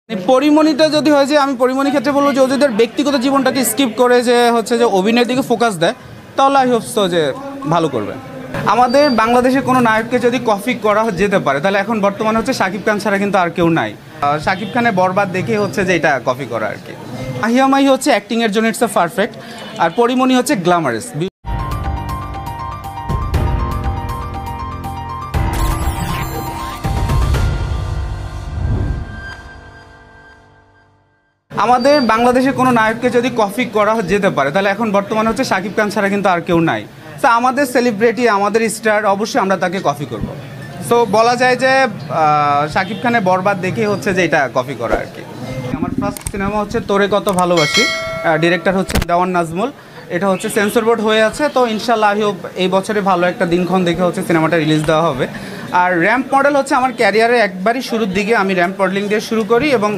পরিমণিটা যদি হয় যে আমি পরিমণির ক্ষেত্রে বলবো যে ওদের ব্যক্তিগত জীবনটাকে স্কিপ করে যে হচ্ছে যে অভিনয়ের দিকে ফোকাস দেয় তাহলে আই হোপ সো যে ভালো করবে। আমাদের বাংলাদেশের কোনো নায়ককে যদি কপি করা যেতে পারে তাহলে এখন বর্তমানে হচ্ছে শাকিব খান ছাড়া কিন্তু আর কেউ নাই। শাকিব খানের বরবাদ দেখে হচ্ছে যে এটা কপি করা আর কি। মাহিয়া মাহি হচ্ছে অ্যাক্টিংয়ের জন্য ইটস আ পারফেক্ট, আর পরিমণি হচ্ছে গ্ল্যামারাস। আমাদের বাংলাদেশের কোনো নায়ককে যদি কপি করা যেতে পারে তাহলে এখন বর্তমানে হচ্ছে শাকিব খান ছাড়া কিন্তু আর কেউ নাই। তো আমাদের সেলিব্রিটি, আমাদের স্টার, অবশ্যই আমরা তাকে কপি করব। সো বলা যায় যে শাকিব খানের বরবাদ দেখে হচ্ছে যে এটা কপি করা আর কি। আমার ফার্স্ট সিনেমা হচ্ছে তোরে কত ভালোবাসি, ডিরেক্টর হচ্ছে দেওয়ান নাজমুল। এটা হচ্ছে সেন্সর বোর্ড হয়ে আছে, তো ইনশাল্লাহ আই হোপ এই বছরে ভালো একটা দিনক্ষণ দেখে হচ্ছে সিনেমাটা রিলিজ দেওয়া হবে। আর র্যাম্প মডেল হচ্ছে আমার ক্যারিয়ারের একবারই শুরুর দিকে আমি র্যাম্প মডেলিং দিয়ে শুরু করি, এবং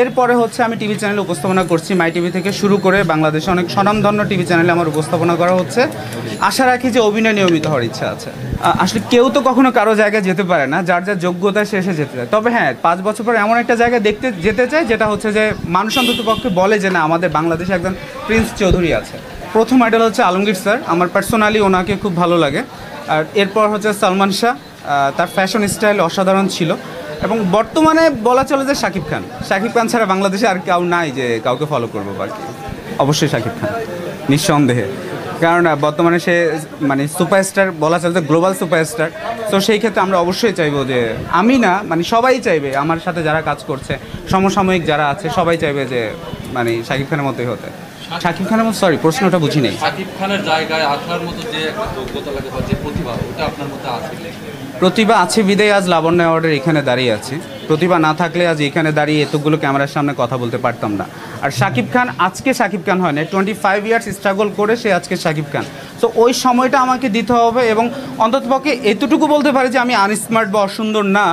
এরপরে হচ্ছে আমি টিভি চ্যানেলে উপস্থাপনা করছি। মাই টিভি থেকে শুরু করে বাংলাদেশে অনেক স্বনামধন্য টিভি চ্যানেলে আমার উপস্থাপনা করা হচ্ছে। আশা রাখি যে অভিনয় নিয়মিত হওয়ার ইচ্ছা আছে। আসলে কেউ তো কখনো কারো জায়গায় যেতে পারে না, যার যার যোগ্যতা সে এসে যেতে চায়। তবে হ্যাঁ, 5 বছর পর এমন একটা জায়গায় যেতে চাই যেটা হচ্ছে যে মানুষ অন্তত পক্ষে বলে যে না, আমাদের বাংলাদেশে একজন প্রিন্স চৌধুরী আছে। প্রথম আইডল হচ্ছে আলমগীর স্যার, আমার পার্সোনালি ওনাকে খুব ভালো লাগে। আর এরপর হচ্ছে সালমান শাহ, তার ফ্যাশন স্টাইল অসাধারণ ছিল। এবং বর্তমানে বলা চলে যে শাকিব খান ছাড়া বাংলাদেশে আর কেউ নাই যে কাউকে ফলো করবো আর কি। অবশ্যই শাকিব খান, নিঃসন্দেহে। কারণ বর্তমানে সে মানে সুপারস্টার, বলা চলে যে গ্লোবাল সুপারস্টার। তো সেই ক্ষেত্রে আমরা অবশ্যই চাইবো যে, আমি না মানে সবাই চাইবে, আমার সাথে যারা কাজ করছে, সমসাময়িক যারা আছে সবাই চাইবে যে মানে শাকিব খানের মতোই হতে। শাকিব খানের মতো, সরি প্রশ্নটা বুঝি নেই। শাকিব খানের জায়গায় আসার মতো যে একটা যোগ্যতা লাগে বা যে প্রতিভা, ওটা আপনার মধ্যে আছে? প্রতিভা আছে বিদায় আজ লাবণ্য অ্যাওয়ার্ডের এখানে দাঁড়িয়ে আছে। প্রতিভা না থাকলে আজ এখানে দাঁড়িয়ে এতগুলো ক্যামেরার সামনে কথা বলতে পারতাম না। আর শাকিব খান আজকে শাকিব খান হয় না, 25 ইয়ার্স স্ট্রাগল করে সে আজকে শাকিব খান। সো ওই সময়টা আমাকে দিতে হবে, এবং অন্ততপক্ষে এতটুকু বলতে পারি যে আমি আনস্মার্ট বা অসুন্দর না,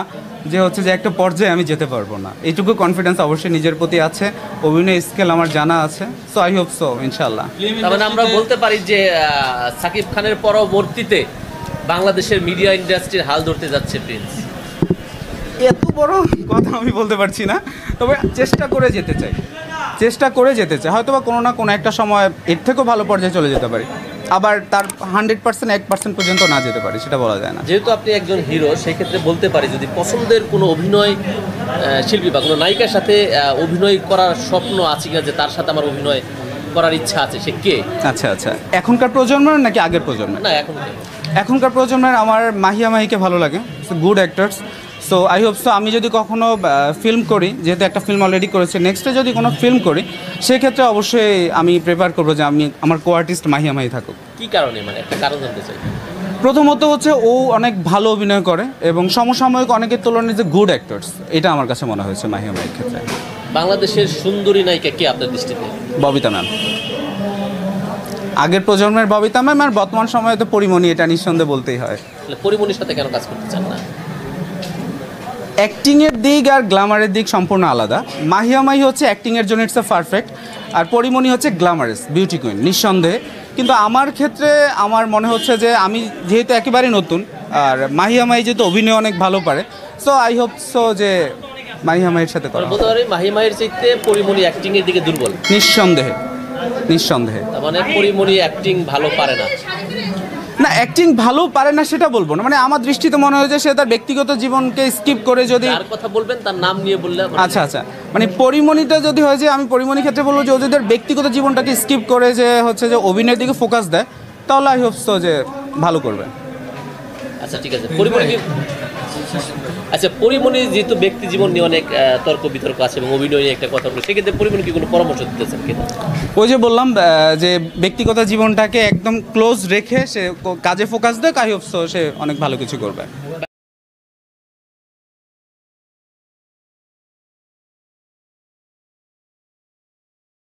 যে হচ্ছে যে একটা পর্যায়ে আমি যেতে পারবো না। এইটুকু কনফিডেন্স অবশ্যই নিজের প্রতি আছে, অভিনয় স্কিল আমার জানা আছে। সো আই হোপ সো, ইনশাল্লাহ। তার মানে আমরা বলতে পারি যে শাকিব খানের পরবর্তীতে বাংলাদেশের মিডিয়া ইন্ডাস্ট্রির হাল ধরতে যাচ্ছে প্রিন্স। এত বড় কথা আমি বলতে পারছি না, তবে চেষ্টা করে যেতে চাই। হয়তো বা কোনো না কোনো একটা সময় এর থেকেও ভালো পর্যায়ে চলে যেতে পারি, আবার তার 100% 1% পর্যন্ত না যেতে পারি, সেটা বলা যায় না। যেহেতু আপনি একজন হিরো, সেক্ষেত্রে বলতে পারি যদি পছন্দের কোনো অভিনয় শিল্পী বা কোনো নায়িকার সাথে অভিনয় করার স্বপ্ন আছে কিনা, যে তার সাথে আমার অভিনয় করার ইচ্ছা আছে, সে কে? আচ্ছা, এখনকার প্রজন্মের নাকি আগের প্রজন্মের? না, এখনকার প্রজন্মের আমার মাহিয়া মাহিকে ভালো লাগে, good actors. So I hope so আমি যদি কখনো ফিল্ম করি, যেহেতু একটা ফিল্ম অলরেডি করেছে, নেক্সটে যদি কোনো ফিল্ম করি সেক্ষেত্রে অবশ্যই আমি প্রেফার করবো যে আমি আমার কো আর্টিস্ট মাহিয়া মাহি থাকুক। কী কারণে, মানে একটা কারণ জানতে চাই। প্রথমত হচ্ছে ও অনেক ভালো অভিনয় করে, এবং সমসাময়িক অনেকের তুলনায় যে গুড অ্যাক্টার্স, এটা আমার কাছে মনে হয়েছে মাহিয়া মাহির ক্ষেত্রে। বাংলাদেশের সুন্দরী নায়িকা কে আপনার দৃষ্টিতে? ববিতা ম্যাম, আগের প্রজন্মের ববিতা ম্যাম, আর বর্তমান সময়ে তো পরিমণি, এটা নিঃসন্দেহে বলতেই হয়। পরিমণির সাথে কেন কাজ করতে চান না? অ্যাক্টিংয়ের দিক আর গ্ল্যামারের দিক সম্পূর্ণ আলাদা। মাহিয়া মাহি হচ্ছে অ্যাক্টিংয়ের জন্য ইটস আ পারফেক্ট, আর পরিমণি হচ্ছে গ্ল্যামারাস, বিউটি কুইন, নিঃসন্দেহে। কিন্তু আমার ক্ষেত্রে আমার মনে হচ্ছে যে আমি যেহেতু একেবারেই নতুন, আর মাহিয়া মাহি যেহেতু অভিনয় অনেক ভালো পারে, সো আই হোপ সো যে মাহিয়া মাহির সাথে করা। বলতে পারি মাহিয়া মাহির চাইতে পরিমণি অ্যাক্টিংয়ের দিকে দুর্বল? নিঃসন্দেহে। তার মানে পরিমণি অ্যাক্টিং ভালো পারে না? না, অ্যাক্টিং ভালো পারে না সেটা বলবো না, মানে আমার দৃষ্টিতে মনে হয় যে সে তার ব্যক্তিগত জীবনকে স্কিপ করে, যদি তার কথা বলবেন তার নাম নিয়ে বললে। আচ্ছা, মানে পরিমণিটা যদি হয় যে আমি পরিমণির ক্ষেত্রে বলবো যে ওদের ব্যক্তিগত জীবনটাকে স্কিপ করে যে হচ্ছে যে অভিনয়ের দিকে ফোকাস দেয়, তাহলে আই হোপ সো যে ভালো করবে। আচ্ছা, ঠিক আছে। পরিমণি যেহেতু ব্যক্তি জীবন নিয়ে অনেক তর্ক বিতর্ক আছে এবং অভিনয় নিয়ে একটা কথা বলে, সেক্ষেত্রে পরিমণি কি কোনো পরামর্শ দিতেছেন কিনা? ওই যে বললাম যে ব্যক্তিগত জীবনটাকে একদম ক্লোজ রেখে সে কাজে ফোকাস দেয়, আই হোপ সো সে অনেক ভালো কিছু করবে।